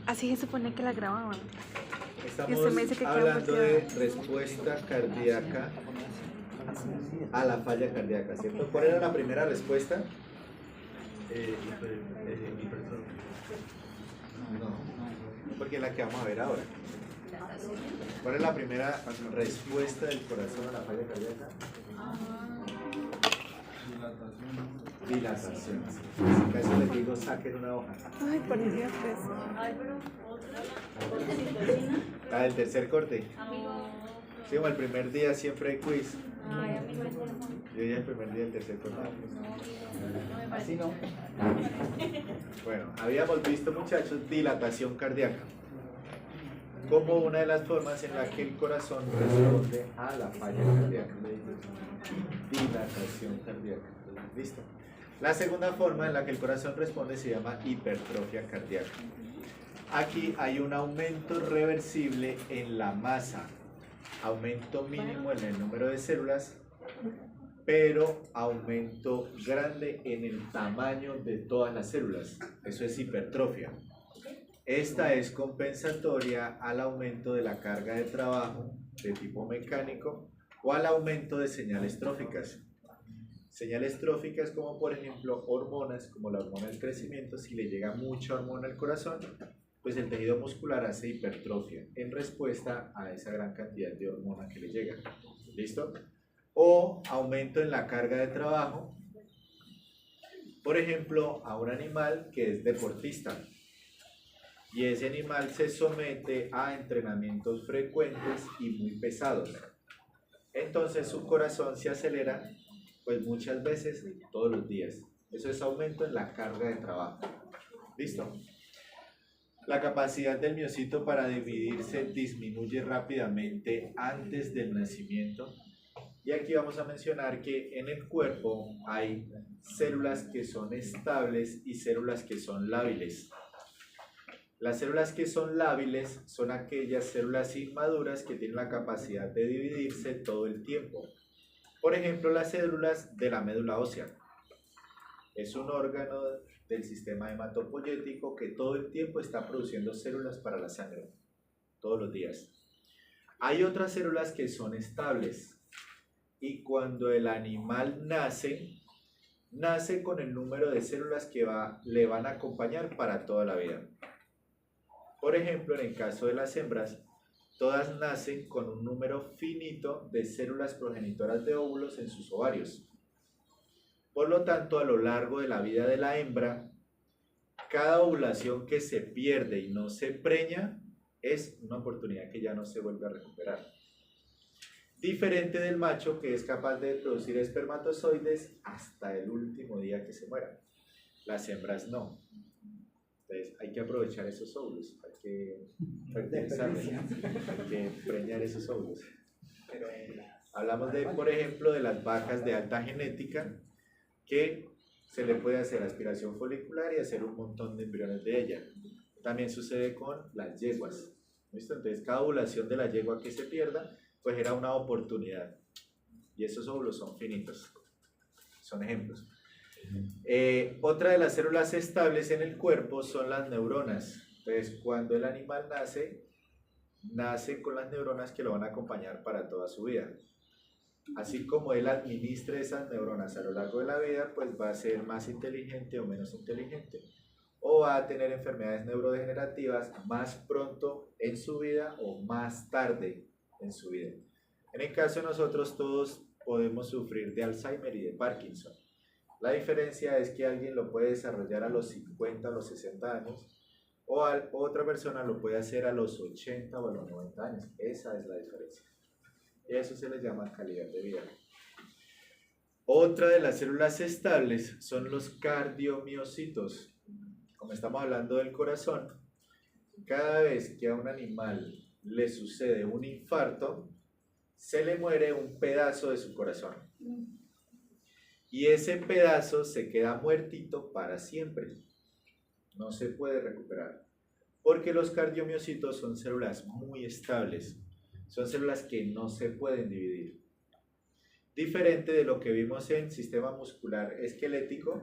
Así se supone que la grababan. Y Estamos usted me dice que queda hablando de volteada. respuesta cardíaca a la falla cardíaca, ¿cierto? ¿Cuál era la primera respuesta? Hipertrofia. No, porque es la que vamos a ver ahora. ¿Cuál es la primera respuesta del corazón a la falla cardíaca? Dilatación. En este caso les digo, saquen una hoja. Ay, por Dios, pues. La del tercer corte. Sí, como el primer día siempre hay quiz. Yo ya el primer día del tercer corte. Así no. Bueno, habíamos visto, muchachos, dilatación cardíaca como una de las formas en la que el corazón responde a la falla cardíaca. Dilatación cardíaca. ¿Listo? La segunda forma en la que el corazón responde se llama hipertrofia cardíaca. Aquí hay un aumento reversible en la masa, aumento mínimo en el número de células, pero aumento grande en el tamaño de todas las células. Eso es hipertrofia. Esta es compensatoria al aumento de la carga de trabajo de tipo mecánico o al aumento de señales tróficas. Señales tróficas como por ejemplo hormonas, como la hormona del crecimiento. Si le llega mucha hormona al corazón, pues el tejido muscular hace hipertrofia en respuesta a esa gran cantidad de hormona que le llega. ¿Listo? O aumento en la carga de trabajo, por ejemplo, a un animal que es deportista y ese animal se somete a entrenamientos frecuentes y muy pesados. Entonces su corazón se acelera pues muchas veces, todos los días. Eso es aumento en la carga de trabajo. ¿Listo? La capacidad del miocito para dividirse disminuye rápidamente antes del nacimiento. Y aquí vamos a mencionar que en el cuerpo hay células que son estables y células que son lábiles. Las células que son lábiles son aquellas células inmaduras que tienen la capacidad de dividirse todo el tiempo. Por ejemplo, las células de la médula ósea. Es un órgano del sistema hematopoyético que todo el tiempo está produciendo células para la sangre, todos los días. Hay otras células que son estables y cuando el animal nace, nace con el número de células que le van a acompañar para toda la vida. Por ejemplo, en el caso de las hembras, todas nacen con un número finito de células progenitoras de óvulos en sus ovarios. Por lo tanto, a lo largo de la vida de la hembra, cada ovulación que se pierde y no se preña es una oportunidad que ya no se vuelve a recuperar. Diferente del macho, que es capaz de producir espermatozoides hasta el último día que se muera. Las hembras no. Entonces hay que aprovechar esos óvulos, hay que fertilizarlos, hay que preñar esos óvulos. Hablamos de, por ejemplo, de las vacas de alta genética, que se le puede hacer aspiración folicular y hacer un montón de embriones de ella. También sucede con las yeguas. ¿Listo? Entonces cada ovulación de la yegua que se pierda, pues era una oportunidad. Y esos óvulos son finitos. Son ejemplos. Otra de las células estables en el cuerpo son las neuronas. Entonces, cuando el animal nace, nace con las neuronas que lo van a acompañar para toda su vida. Así como él administre esas neuronas a lo largo de la vida, pues va a ser más inteligente o menos inteligente. O va a tener enfermedades neurodegenerativas más pronto en su vida o más tarde en su vida. En el caso de nosotros, todos podemos sufrir de Alzheimer y de Parkinson. La diferencia es que alguien lo puede desarrollar a los 50 o los 60 años, o otra persona lo puede hacer a los 80 o a los 90 años. Esa es la diferencia. Y eso se le llama calidad de vida. Otra de las células estables son los cardiomiocitos. Como estamos hablando del corazón, cada vez que a un animal le sucede un infarto, se le muere un pedazo de su corazón. Y ese pedazo se queda muertito para siempre. No se puede recuperar. Porque los cardiomiocitos son células muy estables. Son células que no se pueden dividir. Diferente de lo que vimos en sistema muscular esquelético,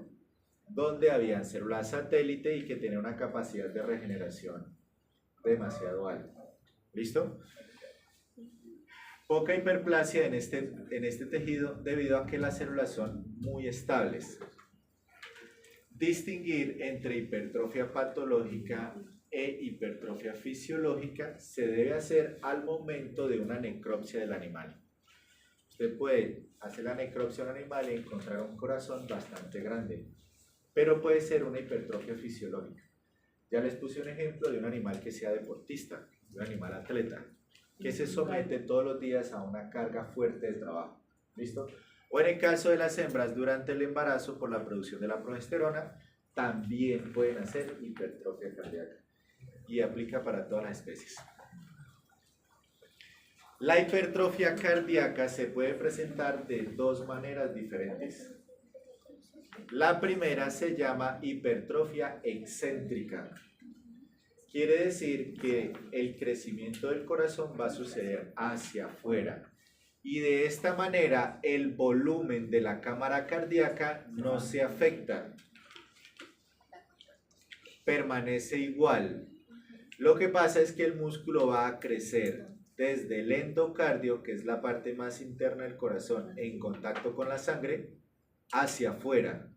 donde habían células satélite y que tenían una capacidad de regeneración demasiado alto. ¿Listo? Poca hiperplasia en este tejido debido a que las células son muy estables. Distinguir entre hipertrofia patológica e hipertrofia fisiológica se debe hacer al momento de una necropsia del animal. Usted puede hacer la necropsia del animal y encontrar un corazón bastante grande, pero puede ser una hipertrofia fisiológica. Ya les puse un ejemplo de un animal que sea deportista, un animal atleta, que se somete todos los días a una carga fuerte de trabajo. ¿Listo? O en el caso de las hembras durante el embarazo por la producción de la progesterona, también pueden hacer hipertrofia cardíaca y aplica para todas las especies. La hipertrofia cardíaca se puede presentar de dos maneras diferentes. La primera se llama hipertrofia excéntrica. Quiere decir que el crecimiento del corazón va a suceder hacia afuera y de esta manera el volumen de la cámara cardíaca no se afecta, permanece igual. Lo que pasa es que el músculo va a crecer desde el endocardio, que es la parte más interna del corazón, en contacto con la sangre, hacia afuera.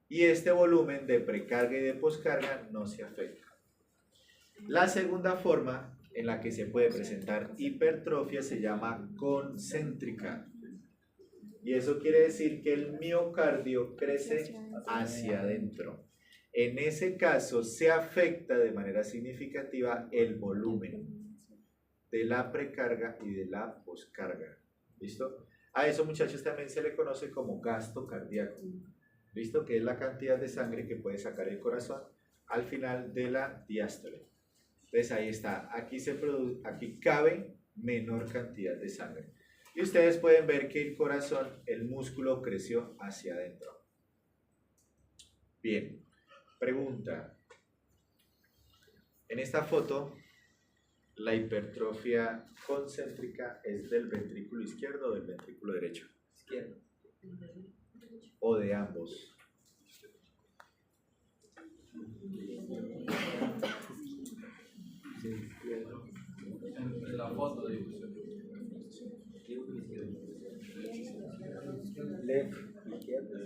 Y este volumen de precarga y de poscarga no se afecta. La segunda forma en la que se puede presentar hipertrofia se llama concéntrica. Y eso quiere decir que el miocardio crece hacia adentro. En ese caso se afecta de manera significativa el volumen de la precarga y de la poscarga. ¿Listo? A eso, muchachos, también se le conoce como gasto cardíaco. ¿Listo? Que es la cantidad de sangre que puede sacar el corazón al final de la diástole. Entonces ahí está, aquí cabe menor cantidad de sangre. Y ustedes pueden ver que el corazón, el músculo creció hacia adentro. Bien, pregunta. En esta foto, la hipertrofia concéntrica es del ventrículo izquierdo o del ventrículo derecho. Izquierdo. O de ambos. La foto de difusión. Left, izquierdo.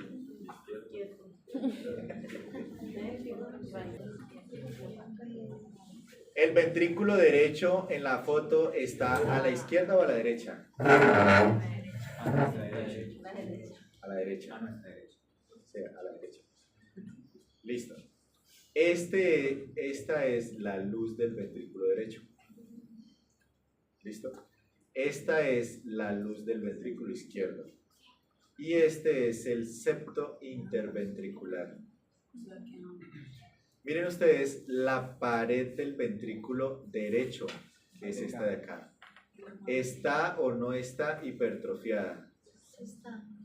¿El ventrículo derecho en la foto está a la izquierda o a la derecha? A la derecha. Sí, a la derecha. Listo. Esta es la luz del ventrículo derecho. ¿Listo? Esta es la luz del ventrículo izquierdo. Y este es el septo interventricular. Miren ustedes la pared del ventrículo derecho, que es esta de acá. ¿Está o no está hipertrofiada?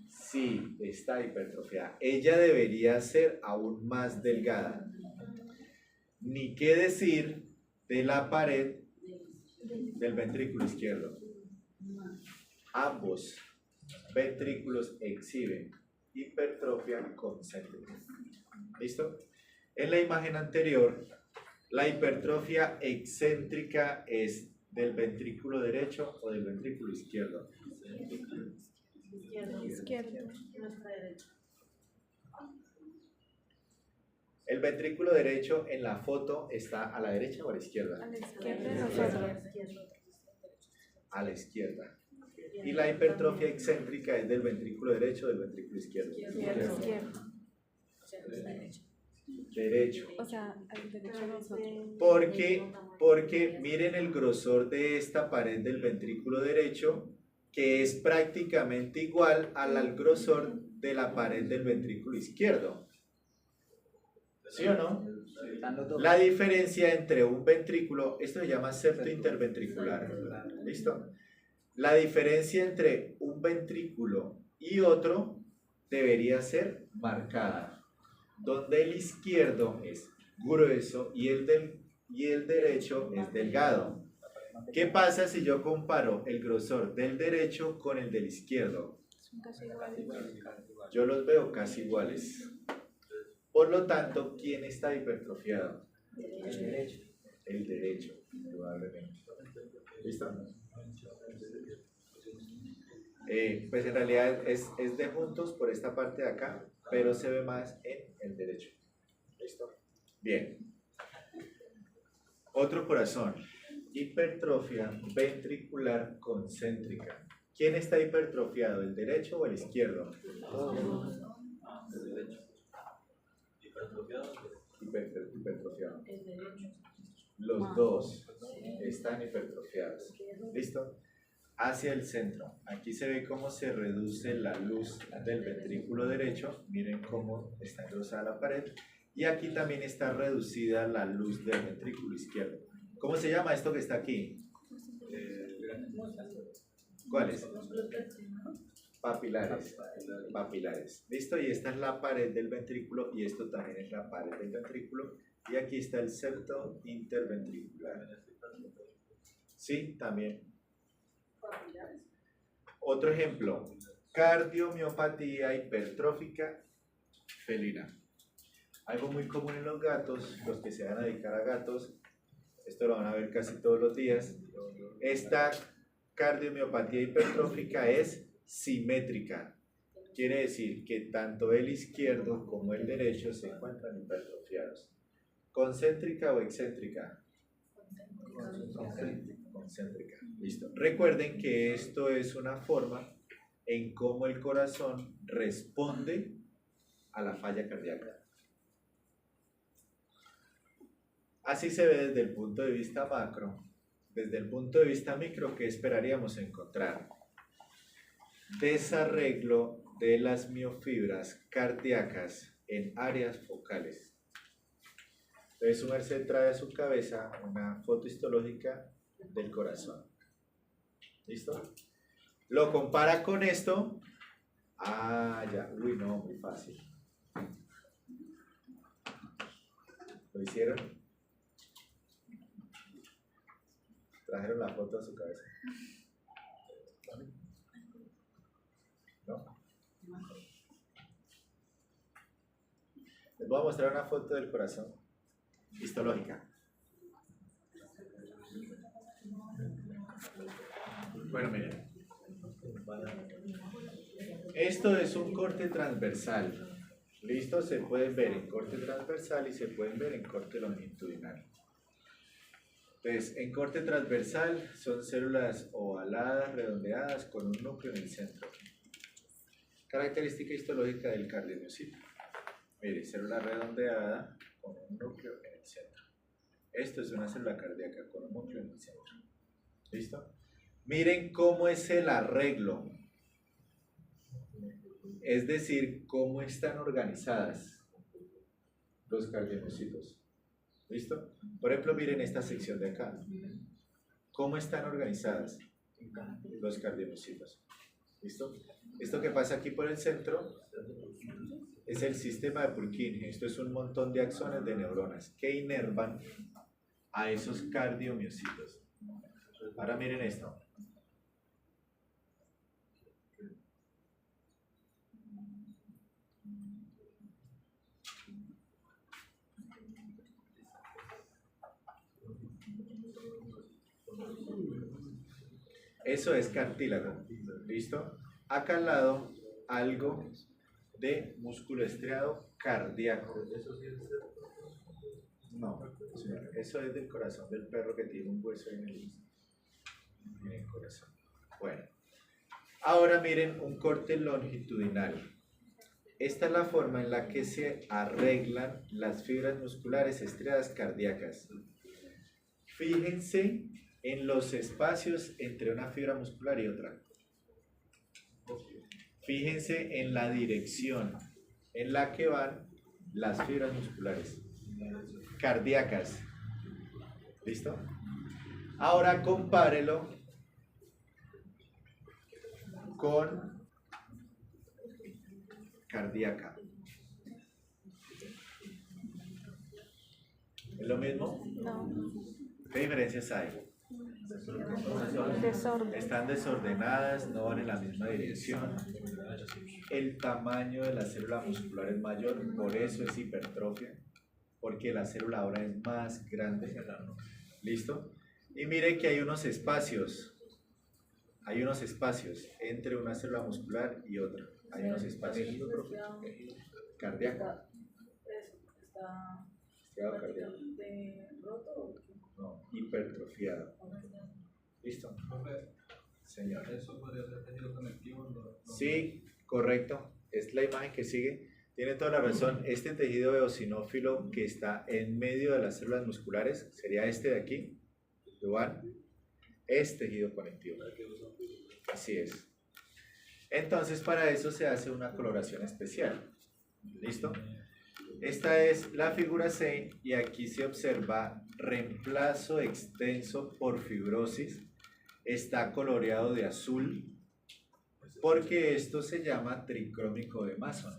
Sí, está hipertrofiada. Ella debería ser aún más delgada. Ni qué decir de la pared del ventrículo izquierdo. Ambos ventrículos exhiben hipertrofia concéntrica. ¿Listo? En la imagen anterior, la hipertrofia excéntrica es del ventrículo derecho o del ventrículo izquierdo. Izquierdo. El ventrículo derecho en la foto está a la derecha o a la izquierda. A la izquierda de nosotros. A la izquierda. Y la hipertrofia excéntrica es del ventrículo derecho o del ventrículo izquierdo. Izquierdo. Derecho. O sea, al derecho de nosotros. Porque miren el grosor de esta pared del ventrículo derecho, que es prácticamente igual al grosor de la pared del ventrículo izquierdo. ¿Sí o no? La diferencia entre un ventrículo, esto se llama septo interventricular. ¿Listo? La diferencia entre un ventrículo y otro debería ser marcada, donde el izquierdo es grueso y el derecho es delgado. ¿Qué pasa si yo comparo el grosor del derecho con el del izquierdo? Son casi iguales. Yo los veo casi iguales. Por lo tanto, ¿quién está hipertrofiado? el derecho, probablemente. ¿Listo? Pues en realidad es de juntos por esta parte de acá, pero se ve más en el derecho. ¿Listo? Bien. Otro corazón. Hipertrofia ventricular concéntrica. ¿Quién está hipertrofiado, el derecho o el izquierdo? El derecho. Hipertrofiado. Hipertrofiado. El derecho. Los dos están hipertrofiados. ¿Listo? Hacia el centro. Aquí se ve cómo se reduce la luz del ventrículo derecho. Miren cómo está engrosada la pared. Y aquí también está reducida la luz del ventrículo izquierdo. ¿Cómo se llama esto que está aquí? ¿Cuáles? Papilares. Papilares. ¿Listo? Y esta es la pared del ventrículo y esto también es la pared del ventrículo. Y aquí está el septo interventricular. Sí, también. Otro ejemplo. Cardiomiopatía hipertrófica felina. Algo muy común en los gatos, los que se van a dedicar a gatos, esto lo van a ver casi todos los días. Esta cardiomiopatía hipertrófica es simétrica. Quiere decir que tanto el izquierdo como el derecho se encuentran hipertrofiados. ¿Concéntrica o excéntrica? Concéntrica. Listo. Recuerden que esto es una forma en cómo el corazón responde a la falla cardíaca. Así se ve desde el punto de vista macro. Desde el punto de vista micro, ¿qué esperaríamos encontrar? Desarreglo de las miofibras cardíacas en áreas focales. Entonces, su merced trae a su cabeza una foto histológica del corazón. ¿Listo? Lo compara con esto. Ah, ya. Uy, no, muy fácil. ¿Lo hicieron? Trajeron la foto a su cabeza. ¿No? Les voy a mostrar una foto del corazón histológica. Bueno, miren. Esto es un corte transversal. ¿Listo? Se pueden ver en corte transversal y se pueden ver en corte longitudinal. Entonces, en corte transversal son células ovaladas, redondeadas, con un núcleo en el centro. Característica histológica del cardiomiocito. Mire, célula redondeada con un núcleo en el centro. Esto es una célula cardíaca con un núcleo en el centro. ¿Listo? Miren cómo es el arreglo. Es decir, cómo están organizadas los cardiomiocitos. ¿Listo? Por ejemplo, miren esta sección de acá. ¿Cómo están organizadas los cardiomiocitos? ¿Listo? Esto que pasa aquí por el centro es el sistema de Purkinje. Esto es un montón de axones de neuronas que inervan a esos cardiomiocitos. Ahora miren esto. Eso es cartílago. ¿Listo? Acá al lado, algo de músculo estriado cardíaco. No, señor, eso es del corazón del perro que tiene un hueso en el corazón. Bueno, ahora miren un corte longitudinal. Esta es la forma en la que se arreglan las fibras musculares estriadas cardíacas. Fíjense en los espacios entre una fibra muscular y otra. Fíjense en la dirección en la que van las fibras musculares cardíacas. ¿Listo? Ahora compárelo con cardíaca. ¿Es lo mismo? No. ¿Qué diferencias hay? Desorden. Están desordenadas, no van en la misma dirección. El tamaño de la célula muscular es mayor, por eso es hipertrofia, porque la célula ahora es más grande. ¿Listo? Y mire que hay unos espacios entre una célula muscular y otra. Hay unos espacios cardíaco. Estriado cardíaco. No, hipertrofiado. ¿Listo? Señor. Eso podría ser tejido conectivo. Sí, correcto. Es la imagen que sigue. Tiene toda la razón. Este tejido eosinófilo que está en medio de las células musculares sería este de aquí. Igual. Es tejido conectivo. Así es. Entonces, para eso se hace una coloración especial. ¿Listo? Esta es la figura 6 y aquí se observa reemplazo extenso por fibrosis. Está coloreado de azul porque esto se llama tricrómico de Mason.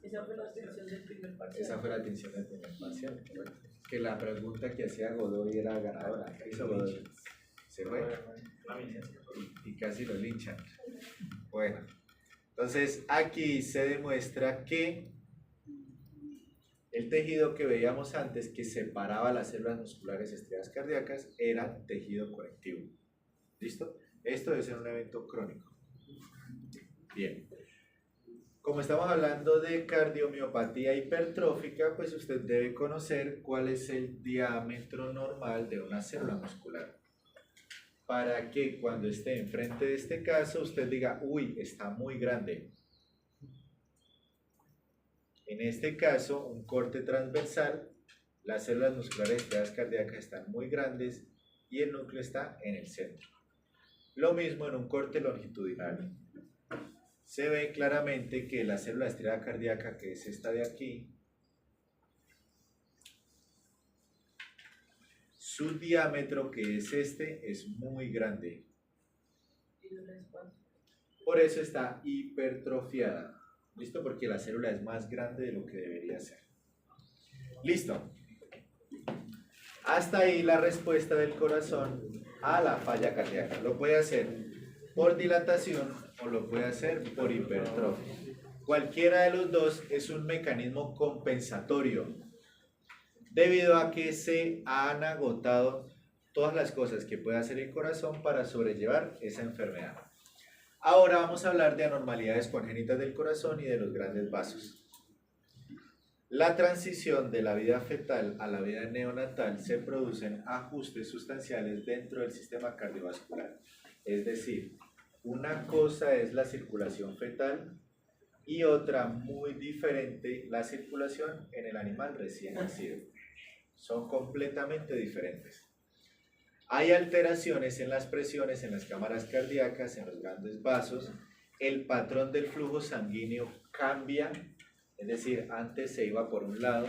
Esa fue la atención del primer parcial. Esa fue la atención del primer parcial. Correcto. Que la pregunta que hacía Godoy era ganadora. ¿Qué hizo Godoy? Se fue. Y casi lo linchan. Bueno, entonces aquí se demuestra que el tejido que veíamos antes que separaba las células musculares estriadas cardíacas era tejido conectivo. ¿Listo? Esto debe ser un evento crónico. Bien. Como estamos hablando de cardiomiopatía hipertrófica, pues usted debe conocer cuál es el diámetro normal de una célula muscular. Para que cuando esté enfrente de este caso, usted diga, uy, está muy grande. En este caso, un corte transversal, las células musculares estriadas cardíacas están muy grandes y el núcleo está en el centro. Lo mismo en un corte longitudinal. Se ve claramente que la célula estriada cardíaca, que es esta de aquí, su diámetro, que es este, es muy grande. Por eso está hipertrofiada. ¿Listo? Porque la célula es más grande de lo que debería ser. Listo. Hasta ahí la respuesta del corazón a la falla cardíaca. Lo puede hacer por dilatación o lo puede hacer por hipertrofia. Cualquiera de los dos es un mecanismo compensatorio, debido a que se han agotado todas las cosas que puede hacer el corazón para sobrellevar esa enfermedad. Ahora vamos a hablar de anormalidades congénitas del corazón y de los grandes vasos. La transición de la vida fetal a la vida neonatal se producen ajustes sustanciales dentro del sistema cardiovascular. Es decir, una cosa es la circulación fetal y otra muy diferente la circulación en el animal recién nacido. Son completamente diferentes. Hay alteraciones en las presiones, en las cámaras cardíacas, en los grandes vasos. El patrón del flujo sanguíneo cambia, es decir, antes se iba por un lado,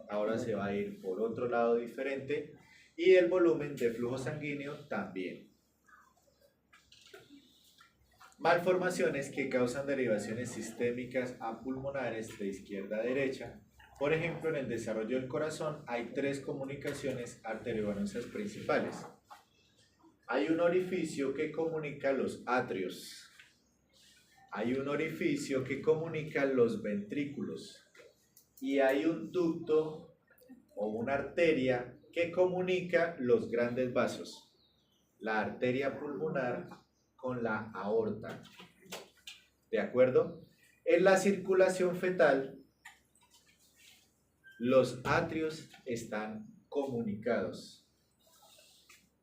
ahora se va a ir por otro lado diferente. Y el volumen de flujo sanguíneo también. Malformaciones que causan derivaciones sistémicas a pulmonares de izquierda a derecha. Por ejemplo, en el desarrollo del corazón hay 3 comunicaciones arteriovenosas principales. Hay un orificio que comunica los atrios. Hay un orificio que comunica los ventrículos. Y hay un ducto o una arteria que comunica los grandes vasos. La arteria pulmonar con la aorta. ¿De acuerdo? En la circulación fetal, los atrios están comunicados.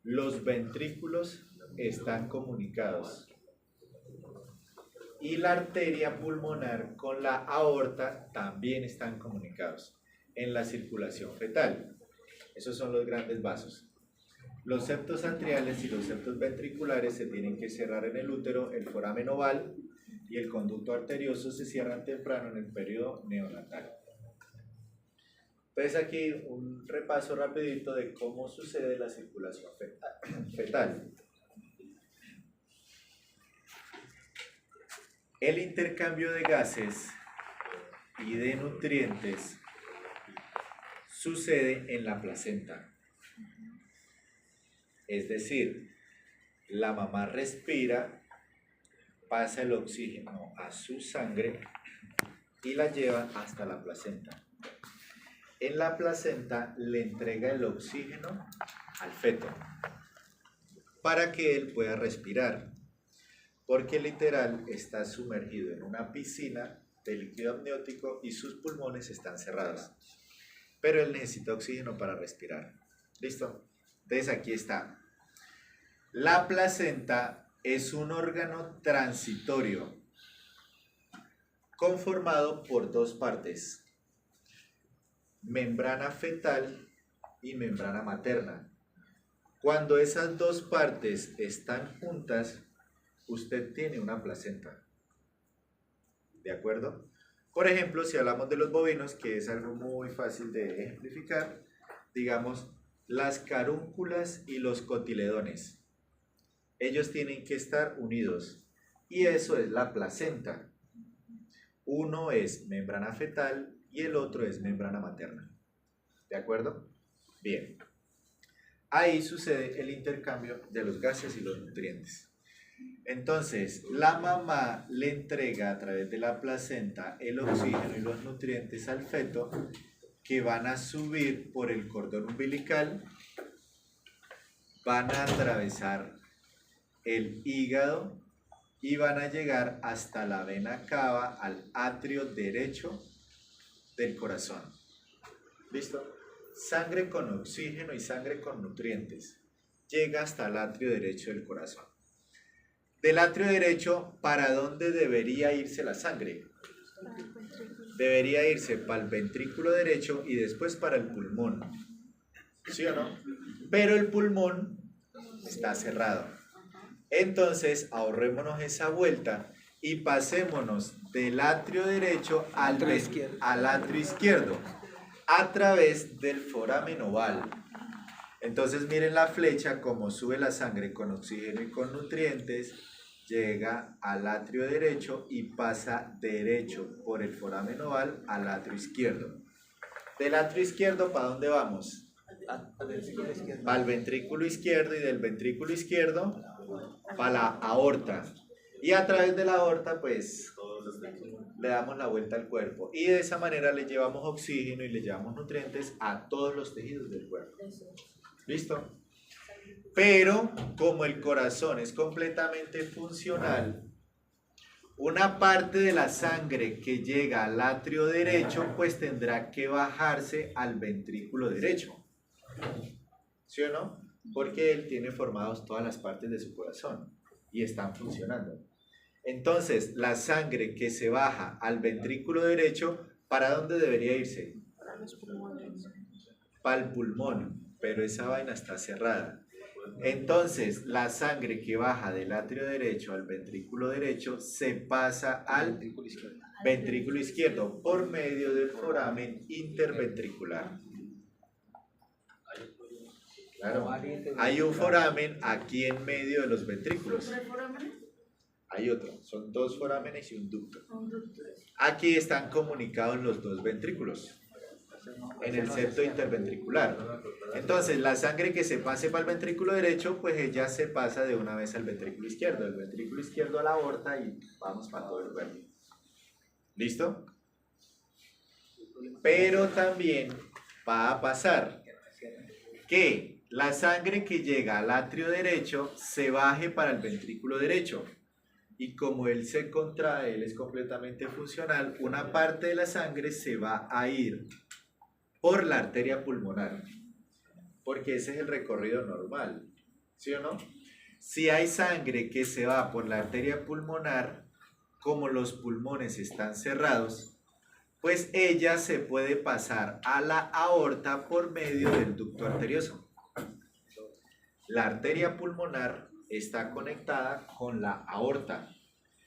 Los ventrículos están comunicados. Y la arteria pulmonar con la aorta también están comunicados en la circulación fetal. Esos son los grandes vasos. Los septos atriales y los septos ventriculares se tienen que cerrar en el útero, el foramen oval y el conducto arterioso se cierran temprano en el periodo neonatal. Entonces aquí un repaso rapidito de cómo sucede la circulación fetal. El intercambio de gases y de nutrientes sucede en la placenta. Es decir, la mamá respira, pasa el oxígeno a su sangre y la lleva hasta la placenta. en la placenta le entrega el oxígeno al feto para que él pueda respirar, porque literal está sumergido en una piscina de líquido amniótico y sus pulmones están cerrados, pero él necesita oxígeno para respirar. ¿Listo? Entonces aquí está. La placenta es un órgano transitorio conformado por dos partes: membrana fetal y membrana materna. Cuando esas dos partes están juntas, usted tiene una placenta. ¿De acuerdo? Por ejemplo, si hablamos de los bovinos, que es algo muy fácil de ejemplificar, digamos, las carúnculas y los cotiledones. Ellos tienen que estar unidos y eso es la placenta. Uno es membrana fetal y el otro es membrana materna. ¿De acuerdo? Bien. Ahí sucede el intercambio de los gases y los nutrientes. Entonces, la mamá le entrega a través de la placenta el oxígeno y los nutrientes al feto, que van a subir por el cordón umbilical, van a atravesar el hígado y van a llegar hasta la vena cava, al atrio derecho del corazón. ¿Listo? Sangre con oxígeno y sangre con nutrientes. Llega hasta el atrio derecho del corazón. Del atrio derecho, ¿para dónde debería irse la sangre? Debería irse para el ventrículo derecho y después para el pulmón. ¿Sí o no? Pero el pulmón está cerrado. Entonces, ahorrémonos esa vuelta y pasémonos del atrio derecho al atrio izquierdo a través del foramen oval. Entonces, miren la flecha, como sube la sangre con oxígeno y con nutrientes, llega al atrio derecho y pasa derecho por el foramen oval al atrio izquierdo. Del atrio izquierdo, ¿para dónde vamos? Para el ventrículo izquierdo, y del ventrículo izquierdo para la aorta. Y a través de la aorta, pues, le damos la vuelta al cuerpo. Y de esa manera le llevamos oxígeno y le llevamos nutrientes a todos los tejidos del cuerpo. ¿Listo? Pero como el corazón es completamente funcional, una parte de la sangre que llega al atrio derecho pues tendrá que bajarse al ventrículo derecho. ¿Sí o no? Porque él tiene formados todas las partes de su corazón y están funcionando. Entonces, la sangre que se baja al ventrículo derecho, ¿para dónde debería irse? Para los pulmones. Para el pulmón, pero esa vaina está cerrada. Entonces, la sangre que baja del atrio derecho al ventrículo derecho se pasa al ventrículo izquierdo por medio del foramen interventricular. Claro, hay un foramen aquí en medio de los ventrículos. Hay otro, son dos forámenes y un ducto. Aquí están comunicados los dos ventrículos en el septo interventricular. Entonces, la sangre que se pase para el ventrículo derecho, pues ella se pasa de una vez al ventrículo izquierdo, del ventrículo izquierdo a la aorta y vamos para todo el cuerpo. ¿Listo? Pero también va a pasar que la sangre que llega al atrio derecho se baje para el ventrículo derecho. Y como él se contrae, él es completamente funcional, una parte de la sangre se va a ir por la arteria pulmonar, porque ese es el recorrido normal, ¿sí o no? Si hay sangre que se va por la arteria pulmonar, como los pulmones están cerrados, pues ella se puede pasar a la aorta por medio del ducto arterioso. La arteria pulmonar está conectada con la aorta.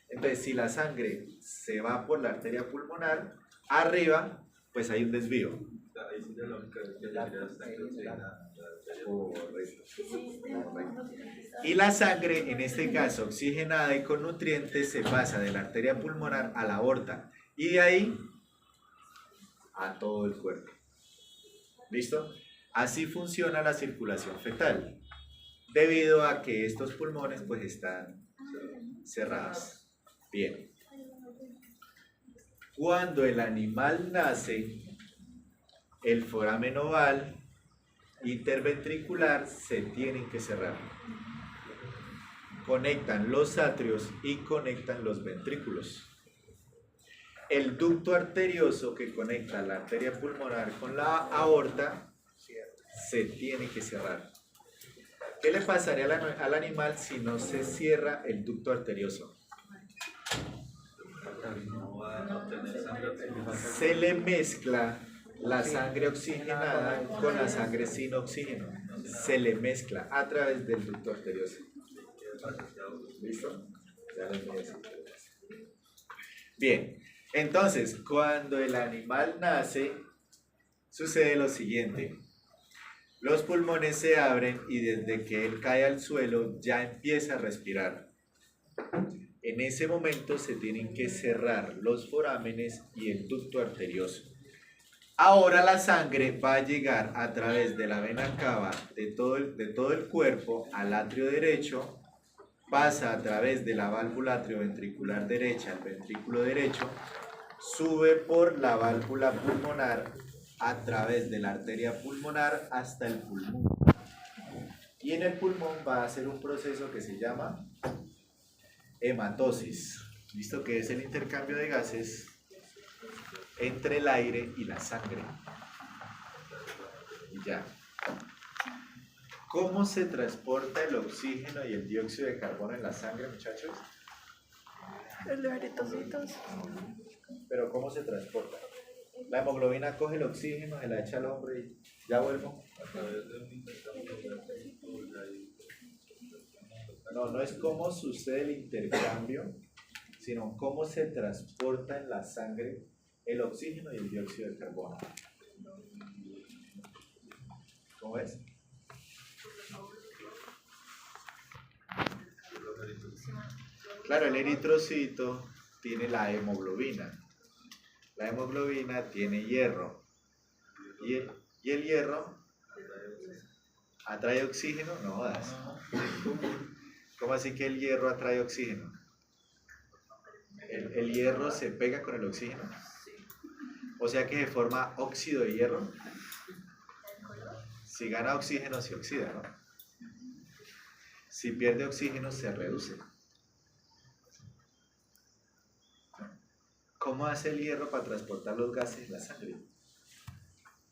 Entonces, si la sangre se va por la arteria pulmonar, arriba, pues hay un desvío. Correcto. Y la sangre, en este caso oxigenada y con nutrientes, se pasa de la arteria pulmonar a la aorta y de ahí a todo el cuerpo. ¿Listo? Así funciona la circulación fetal, debido a que estos pulmones pues están cerrados. Bien. Cuando el animal nace, el foramen oval interventricular se tienen que cerrar. Conectan los atrios y conectan los ventrículos. El ducto arterioso que conecta la arteria pulmonar con la aorta se tiene que cerrar. ¿Qué le pasaría al animal si no se cierra el ducto arterioso? Se le mezcla la sangre oxigenada con la sangre sin oxígeno. Se le mezcla a través del ducto arterioso. ¿Listo? Ya les voy a decir. Bien, entonces, cuando el animal nace, sucede lo siguiente. Los pulmones se abren y desde que él cae al suelo ya empieza a respirar. En ese momento se tienen que cerrar los forámenes y el ducto arterioso. Ahora la sangre va a llegar a través de la vena cava de todo el cuerpo al atrio derecho, pasa a través de la válvula atrioventricular derecha al ventrículo derecho, sube por la válvula pulmonar a través de la arteria pulmonar hasta el pulmón. Y en el pulmón va a hacer un proceso que se llama hematosis. ¿Listo? Que es el intercambio de gases entre el aire y la sangre. Y ya. ¿Cómo se transporta el oxígeno y el dióxido de carbono en la sangre, muchachos? Los eritrocitos. Pero ¿cómo se transporta? La hemoglobina coge el oxígeno, se la echa al hombre y ya vuelvo. No, no es cómo sucede el intercambio, sino cómo se transporta en la sangre el oxígeno y el dióxido de carbono. ¿Cómo es? Claro, el eritrocito tiene la hemoglobina. La hemoglobina tiene hierro. ¿Y el hierro atrae oxígeno? No jodas. ¿Cómo así que el hierro atrae oxígeno? ¿El hierro se pega con el oxígeno? O sea que se forma óxido de hierro. Si gana oxígeno se oxida, ¿no? Si pierde oxígeno se reduce. ¿Cómo hace el hierro para transportar los gases en la sangre?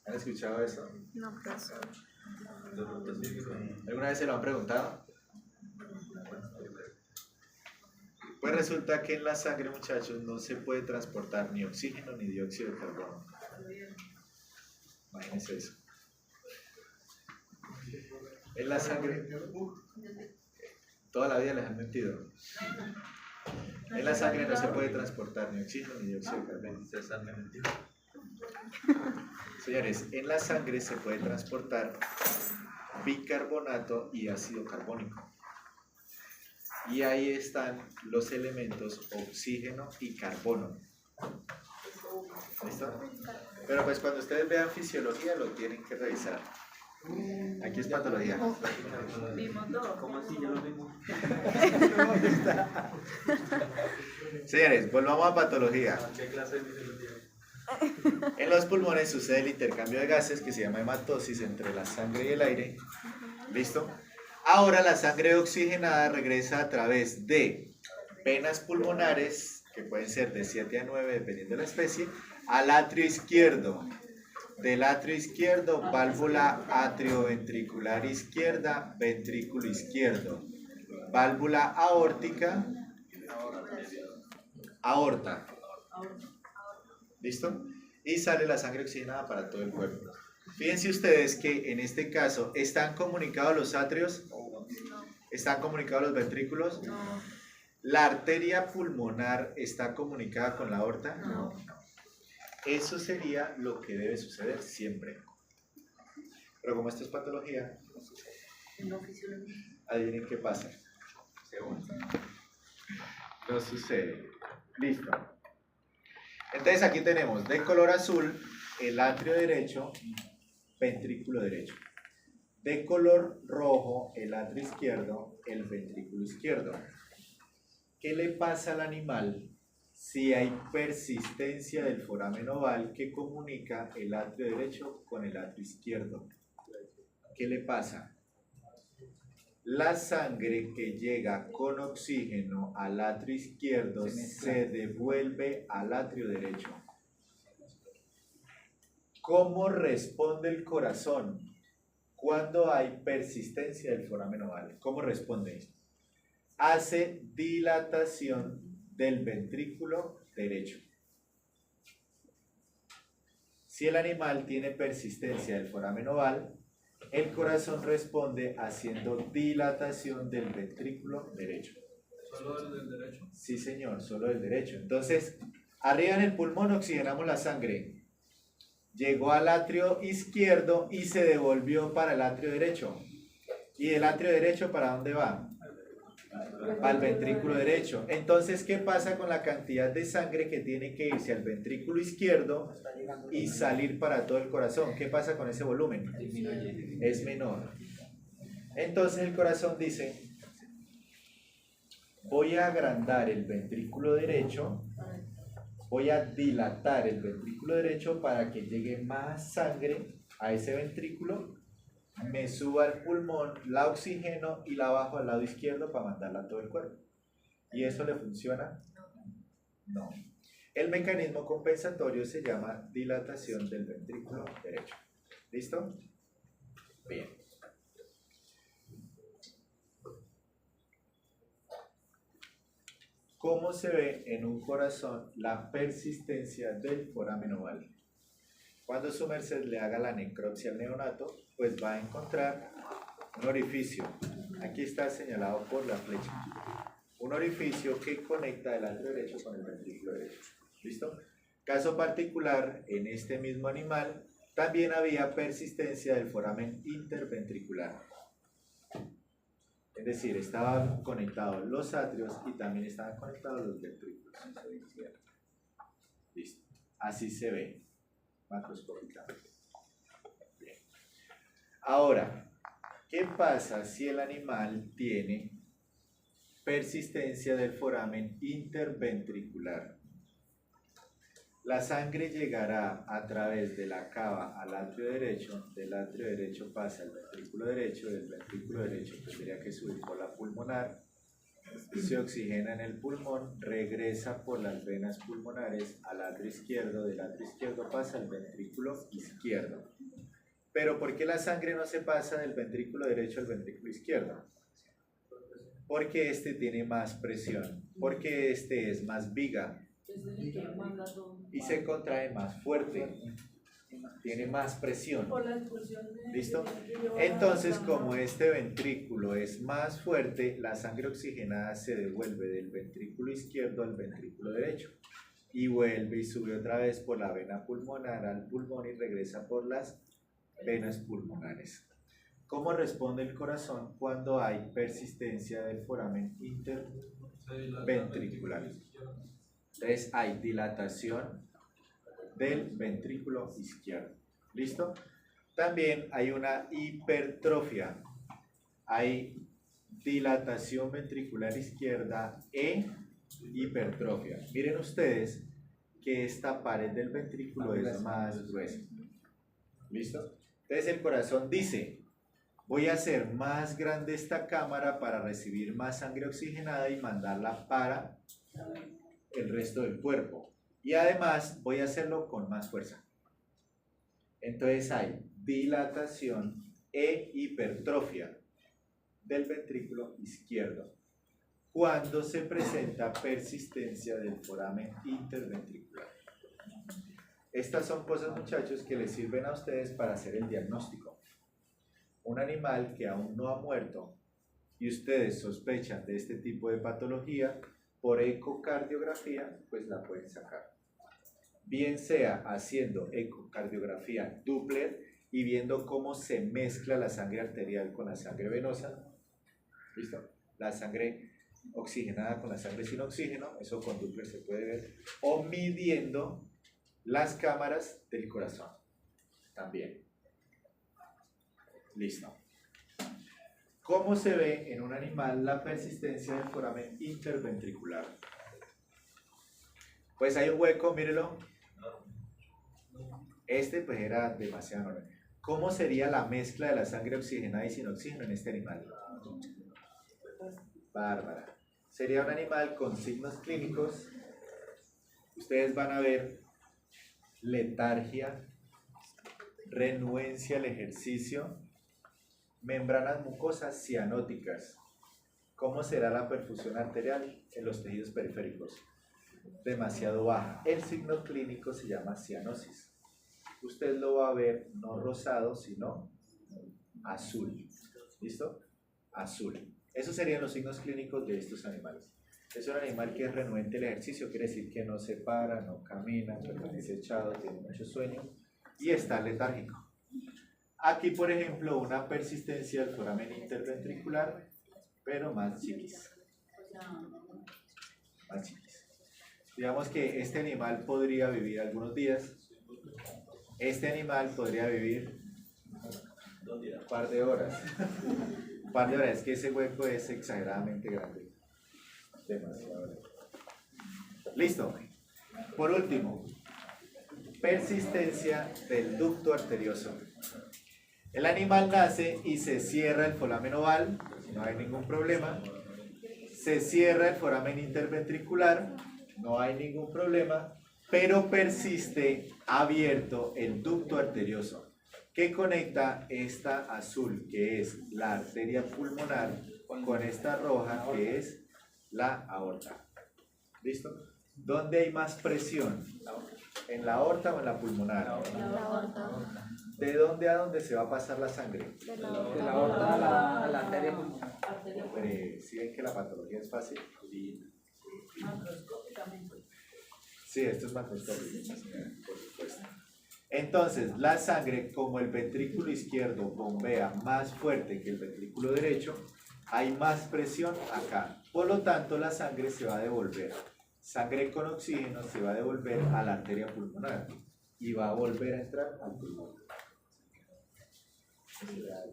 ¿Han escuchado eso? No, pues. ¿Alguna vez se lo han preguntado? Pues resulta que en la sangre, muchachos, no se puede transportar ni oxígeno ni dióxido de carbono. Imagínense eso. En la sangre, toda la vida les han mentido. En la sangre no se puede transportar ni oxígeno ni dióxido de carbono. Señores, en la sangre se puede transportar bicarbonato y ácido carbónico. Y ahí están los elementos oxígeno y carbono. ¿Listo? Pero pues cuando ustedes vean fisiología lo tienen que revisar. Aquí es patología. ¿Cómo así? Yo lo mismo. Señores, volvamos a patología. ¿Qué clase de fisiología? En los pulmones sucede el intercambio de gases que se llama hematosis entre la sangre y el aire. ¿Listo? Ahora la sangre oxigenada regresa a través de venas pulmonares, que pueden ser de 7 a 9 dependiendo de la especie, al atrio izquierdo. Del atrio izquierdo, válvula atrioventricular izquierda, ventrículo izquierdo. Válvula aórtica, aorta. ¿Listo? Y sale la sangre oxigenada para todo el cuerpo. Fíjense ustedes que en este caso, ¿están comunicados los atrios? ¿Están comunicados los ventrículos? No. ¿La arteria pulmonar está comunicada con la aorta? No. Eso sería lo que debe suceder siempre. Pero como esto es patología, adivinen qué pasa. No sucede. Listo. Entonces aquí tenemos de color azul el atrio derecho, ventrículo derecho. De color rojo el atrio izquierdo, el ventrículo izquierdo. ¿Qué le pasa al animal si hay persistencia del foramen oval que comunica el atrio derecho con el atrio izquierdo. ¿Qué le pasa? La sangre que llega con oxígeno al atrio izquierdo se devuelve al atrio derecho. ¿Cómo responde el corazón cuando hay persistencia del foramen oval? ¿Cómo responde? Hace dilatación del ventrículo derecho. Si el animal tiene persistencia del foramen oval, el corazón responde haciendo dilatación del ventrículo derecho. ¿Solo el del derecho? Sí, señor, solo del derecho. Entonces, arriba en el pulmón oxigenamos la sangre. Llegó al atrio izquierdo y se devolvió para el atrio derecho. ¿Y el atrio derecho para dónde va? Al ventrículo derecho. Entonces, ¿qué pasa con la cantidad de sangre que tiene que irse al ventrículo izquierdo y salir para todo el corazón? ¿Qué pasa con ese volumen? Es menor. Entonces el corazón dice, voy a agrandar el ventrículo derecho, voy a dilatar el ventrículo derecho para que llegue más sangre a ese ventrículo, me suba al pulmón, la oxigeno y la bajo al lado izquierdo para mandarla a todo el cuerpo. ¿Y eso le funciona? No. El mecanismo compensatorio se llama dilatación del ventrículo derecho. ¿Listo? Bien. ¿Cómo se ve en un corazón la persistencia del foramen oval? Cuando su merced le haga la necropsia al neonato, pues va a encontrar un orificio. Aquí está señalado por la flecha. Un orificio que conecta el atrio derecho con el ventrículo derecho. ¿Listo? Caso particular, en este mismo animal, también había persistencia del foramen interventricular. Es decir, estaban conectados los atrios y también estaban conectados los ventrículos. Listo. Así se ve macroscópicamente. Bien. Ahora, ¿qué pasa si el animal tiene persistencia del foramen interventricular? La sangre llegará a través de la cava al atrio derecho, del atrio derecho pasa al ventrículo derecho, del ventrículo derecho tendría que subir por la pulmonar, se oxigena en el pulmón, regresa por las venas pulmonares al atrio izquierdo, del atrio izquierdo pasa al ventrículo izquierdo. Pero ¿por qué la sangre no se pasa del ventrículo derecho al ventrículo izquierdo? Porque este tiene más presión, porque este es más viga y se contrae más fuerte, tiene más presión. ¿Listo? Entonces, como este ventrículo es más fuerte, la sangre oxigenada se devuelve del ventrículo izquierdo al ventrículo derecho y vuelve y sube otra vez por la vena pulmonar al pulmón y regresa por las venas pulmonares. ¿Cómo responde el corazón cuando hay persistencia del foramen interventricular? Entonces hay dilatación del ventrículo izquierdo. ¿Listo? También hay una hipertrofia. Hay dilatación ventricular izquierda e hipertrofia. Miren ustedes que esta pared del ventrículo es más gruesa. ¿Listo? Entonces el corazón dice, voy a hacer más grande esta cámara para recibir más sangre oxigenada y mandarla para el resto del cuerpo. Y además voy a hacerlo con más fuerza. Entonces hay dilatación e hipertrofia del ventrículo izquierdo cuando se presenta persistencia del foramen interventricular. Estas son cosas, muchachos, que les sirven a ustedes para hacer el diagnóstico. Un animal que aún no ha muerto y ustedes sospechan de este tipo de patología, por ecocardiografía, pues la pueden sacar. Bien sea haciendo ecocardiografía Doppler y viendo cómo se mezcla la sangre arterial con la sangre venosa. ¿Listo? La sangre oxigenada con la sangre sin oxígeno, eso con Doppler se puede ver. O midiendo las cámaras del corazón. También. Listo. ¿Cómo se ve en un animal la persistencia del foramen interventricular? Pues hay un hueco, mírelo. Este pues era demasiado enorme. ¿Cómo sería la mezcla de la sangre oxigenada y sin oxígeno en este animal? Bárbara. Sería un animal con signos clínicos. Ustedes van a ver letargia, renuencia al ejercicio, membranas mucosas cianóticas. ¿Cómo será la perfusión arterial en los tejidos periféricos? Demasiado baja. El signo clínico se llama cianosis. Usted lo va a ver no rosado, sino azul. ¿Listo? Azul. Esos serían los signos clínicos de estos animales. Es un animal que es renuente al ejercicio, quiere decir que no se para, no camina, permanece echado, tiene mucho sueño y está letárgico. Aquí, por ejemplo, una persistencia del foramen interventricular, pero más chiquis. Más chiquis. Digamos que este animal podría vivir algunos días. Este animal podría vivir un par de horas. Un par de horas, es que ese hueco es exageradamente grande. Demasiado grande. Listo. Por último, persistencia del ducto arterioso. El animal nace y se cierra el foramen oval, no hay ningún problema. Se cierra el foramen interventricular, no hay ningún problema, pero persiste abierto el ducto arterioso que conecta esta azul, que es la arteria pulmonar, con esta roja, que es la aorta. ¿Listo? ¿Dónde hay más presión? ¿En la aorta o en la pulmonar? La aorta. ¿De dónde a dónde se va a pasar la sangre? De la De la aorta. aorta a la arteria pulmonar. ¿Sí ven que la patología es fácil? Macroscópicamente. Sí, esto es macroscópico, por supuesto. Entonces, la sangre, como el ventrículo izquierdo bombea más fuerte que el ventrículo derecho, hay más presión acá. Por lo tanto, la sangre se va a devolver. Sangre con oxígeno se va a devolver a la arteria pulmonar y va a volver a entrar al pulmón.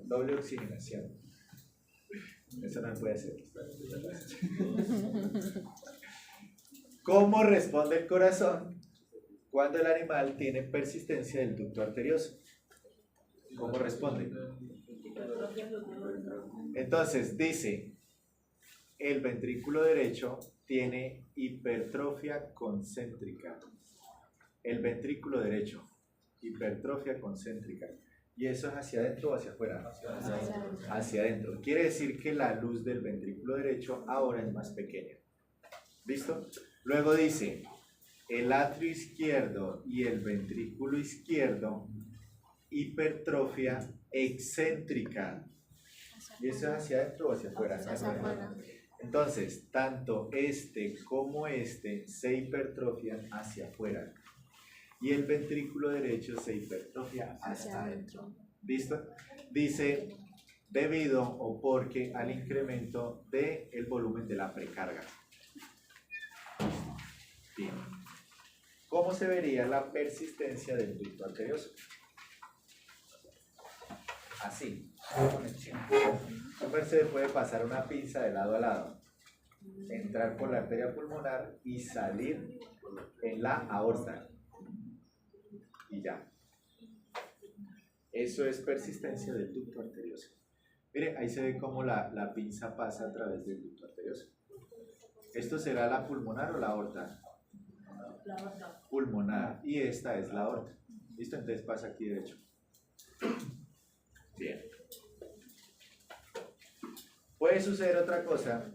Doble oxigenación. Eso no puede ser. ¿Cómo responde el corazón cuando el animal tiene persistencia del ducto arterioso? ¿Cómo responde? Entonces dice, el ventrículo derecho tiene hipertrofia concéntrica. El ventrículo derecho, hipertrofia concéntrica. ¿Y eso es hacia adentro o hacia afuera? Hacia adentro. Quiere decir que la luz del ventrículo derecho ahora es más pequeña. ¿Listo? Luego dice, el atrio izquierdo y el ventrículo izquierdo, hipertrofia excéntrica. ¿Y eso es hacia adentro o hacia afuera? Hacia afuera. Entonces, tanto este como este se hipertrofian hacia afuera. Y el ventrículo derecho se hipertrofia hacia adentro. ¿Listo? Dice, debido o porque al incremento del volumen de la precarga. Bien. ¿Cómo se vería la persistencia del ducto arterioso? Así. Se puede pasar una pinza de lado a lado, entrar por la arteria pulmonar y salir en la aorta. Y ya. Eso es persistencia del ducto arterioso. Mire, ahí se ve cómo la pinza pasa a través del ducto arterioso. ¿Esto será la pulmonar o la aorta? La aorta. Pulmonar. Y esta es la aorta. ¿Listo? Entonces pasa aquí derecho. Bien. Puede suceder otra cosa.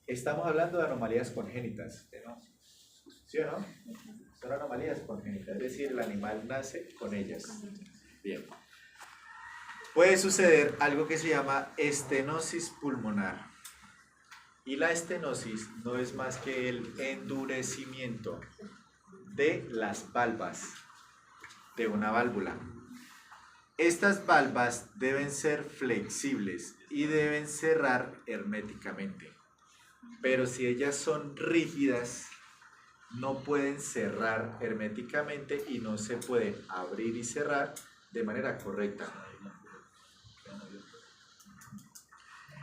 Estamos hablando de anomalías congénitas. ¿Sí o no? Son anomalías congénitas, es decir, el animal nace con ellas. Bien. Puede suceder algo que se llama estenosis pulmonar. Y la estenosis no es más que el endurecimiento de las valvas de una válvula. Estas valvas deben ser flexibles y deben cerrar herméticamente. Pero si ellas son rígidas, no pueden cerrar herméticamente y no se pueden abrir y cerrar de manera correcta.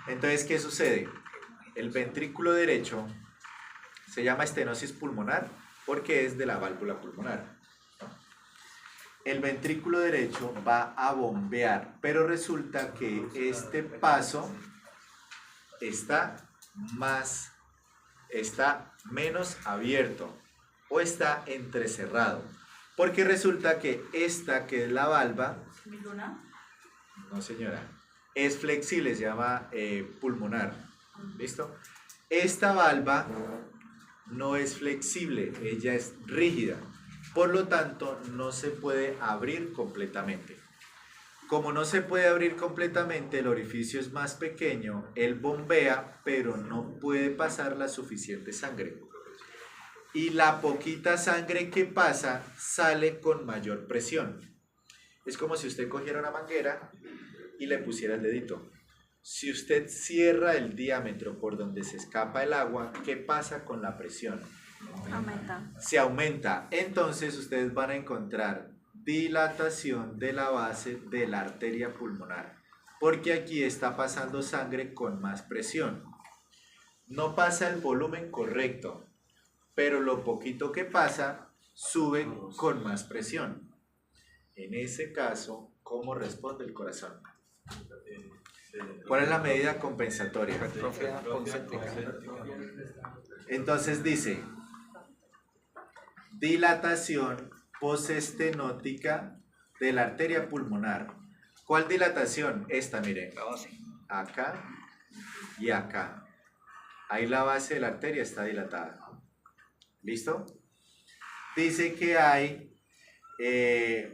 Entonces, ¿qué sucede? El ventrículo derecho se llama estenosis pulmonar porque es de la válvula pulmonar. El ventrículo derecho va a bombear, pero resulta que este paso está menos abierto o está entrecerrado, porque resulta que esta, que es la valva, ¿Mi luna? no señora, es flexible, se llama pulmonar. ¿Listo? Esta valva no es flexible, ella es rígida, por lo tanto no se puede abrir completamente. Como no se puede abrir completamente, el orificio es más pequeño, él bombea, pero no puede pasar la suficiente sangre. Y la poquita sangre que pasa sale con mayor presión. Es como si usted cogiera una manguera y le pusiera el dedito. Si usted cierra el diámetro por donde se escapa el agua, ¿qué pasa con la presión? Aumenta. Se aumenta. Entonces ustedes van a encontrar dilatación de la base de la arteria pulmonar, porque aquí está pasando sangre con más presión. No pasa el volumen correcto, pero lo poquito que pasa sube con más presión. En ese caso, ¿cómo responde el corazón? ¿Cuál es la medida compensatoria? Hipertrofia concéntrica. Entonces dice, dilatación postestenótica de la arteria pulmonar. ¿Cuál dilatación? Esta, mire, La base. acá y acá. Ahí la base de la arteria está dilatada. ¿Listo? Dice que hay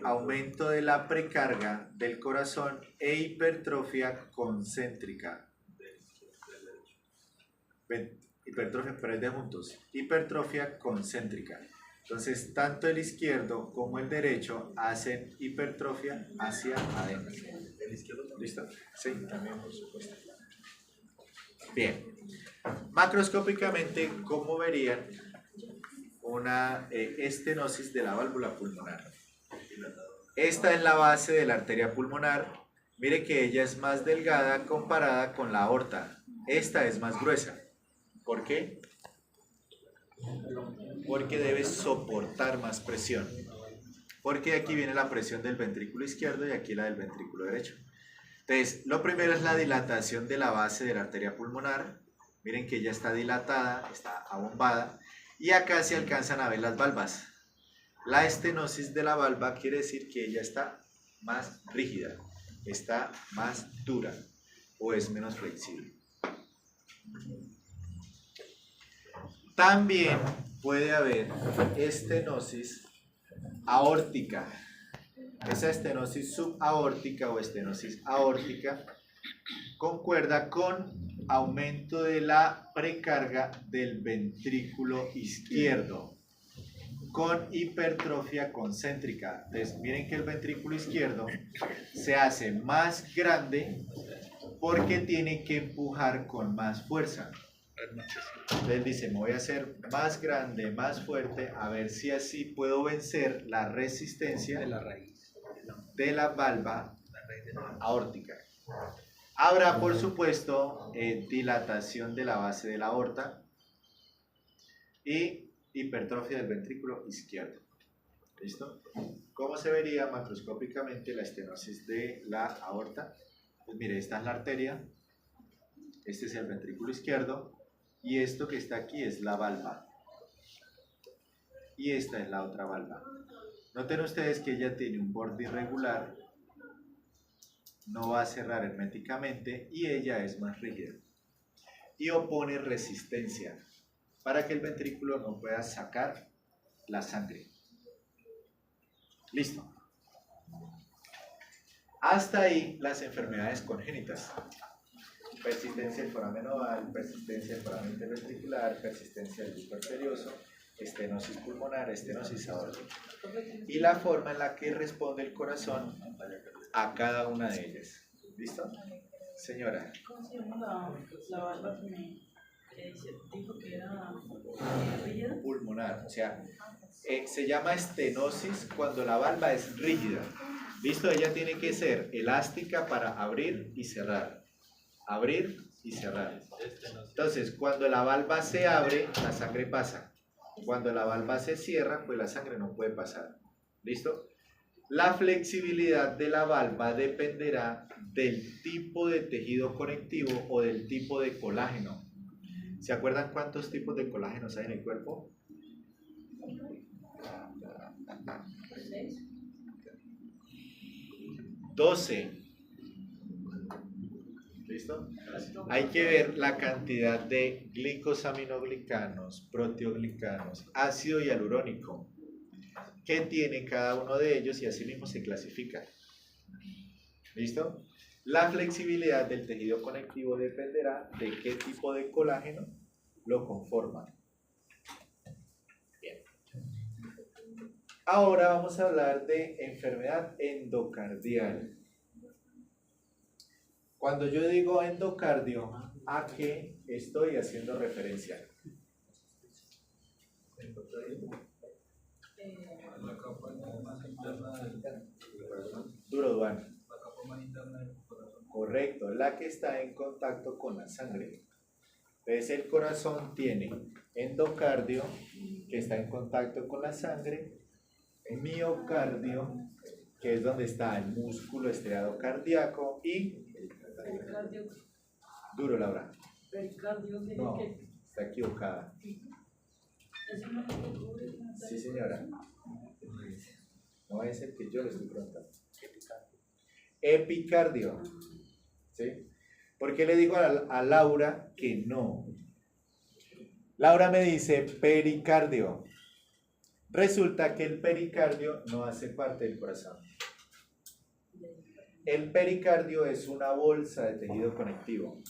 aumento de la precarga del corazón e hipertrofia concéntrica. Hipertrofia, pero es de juntos. Hipertrofia concéntrica. Entonces, tanto el izquierdo como el derecho hacen hipertrofia hacia adentro. ¿Listo? Sí, también, por supuesto. Bien. Macroscópicamente, ¿cómo verían una estenosis de la válvula pulmonar? Esta es la base de la arteria pulmonar. Mire que ella es más delgada comparada con la aorta. Esta es más gruesa. ¿Por qué? Porque debe soportar más presión. Porque aquí viene la presión del ventrículo izquierdo y aquí la del ventrículo derecho. Entonces, lo primero es la dilatación de la base de la arteria pulmonar. Miren que ella está dilatada, está abombada. Y acá se alcanzan a ver las valvas. La estenosis de la valva quiere decir que ella está más rígida, está más dura o es menos flexible. También puede haber estenosis aórtica. Esa estenosis subaórtica o estenosis aórtica concuerda con aumento de la precarga del ventrículo izquierdo con hipertrofia concéntrica. Entonces, miren que el ventrículo izquierdo se hace más grande porque tiene que empujar con más fuerza. Entonces dice, me voy a hacer más grande, más fuerte, a ver si así puedo vencer la resistencia De la raíz. de la valva aórtica. Habrá, por supuesto, dilatación de la base de la aorta y hipertrofia del ventrículo izquierdo. ¿Listo? ¿Cómo se vería macroscópicamente la estenosis de la aorta? Pues mire, esta es la arteria, este es el ventrículo izquierdo y esto que está aquí es la valva. Y esta es la otra valva. Noten ustedes que ella tiene un borde irregular, no va a cerrar herméticamente y ella es más rígida. Y opone resistencia para que el ventrículo no pueda sacar la sangre. Listo. Hasta ahí las enfermedades congénitas. Persistencia del foramen nodal, persistencia del foramen interventricular, persistencia del disco arterioso, estenosis pulmonar, estenosis aórtica. Y la forma en la que responde el corazón a cada una de ellas. ¿Listo? Señora. ¿Cómo se llama la valva que me dijo que era rígida? Pulmonar, o sea, se llama estenosis cuando la valva es rígida. ¿Listo? Ella tiene que ser elástica para abrir y cerrar. Abrir y cerrar. Entonces, cuando la valva se abre, la sangre pasa. Cuando la valva se cierra, pues la sangre no puede pasar. ¿Listo? La flexibilidad de la valva dependerá del tipo de tejido conectivo o del tipo de colágeno. ¿Se acuerdan cuántos tipos de colágenos hay en el cuerpo? 12. ¿Listo? Hay que ver la cantidad de glicosaminoglicanos, proteoglicanos, ácido hialurónico que tiene cada uno de ellos y así mismo se clasifica. ¿Listo? La flexibilidad del tejido conectivo dependerá de qué tipo de colágeno lo conforma. Bien. Ahora vamos a hablar de enfermedad endocardial. Cuando yo digo endocardio, ¿a qué estoy haciendo referencia? La capa más interna del corazón. Duro, Duan. La capa más interna del corazón. Correcto, la que está en contacto con la sangre. Entonces el corazón tiene endocardio, que está en contacto con la sangre, miocardio, que es donde está el músculo estriado cardíaco, y Pericardio. duro, Laura. Pericardio, No, está equivocada. Eso no es lo que cubre. Sí, señora. No es el que yo le estoy preguntando. Epicardio. ¿Sí? ¿Por qué le digo a Laura que no? Laura me dice pericardio. Resulta que el pericardio no hace parte del corazón. El pericardio es una bolsa de tejido conectivo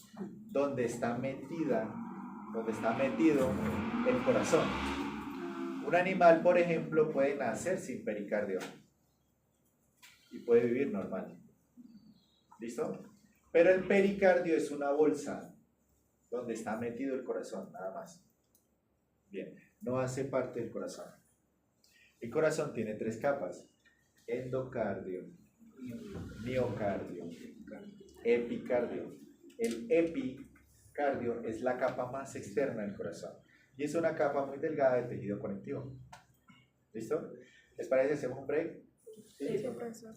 donde está metido el corazón. Un animal, por ejemplo, puede nacer sin pericardio y puede vivir normal. ¿Listo? Pero el pericardio es una bolsa donde está metido el corazón, nada más. Bien, no hace parte del corazón. El corazón tiene 3 capas: endocardio, miocardio, epicardio. El epicardio es la capa más externa del corazón y es una capa muy delgada de tejido conectivo. ¿Listo? ¿Les parece si hacemos un break? Sí, profesor.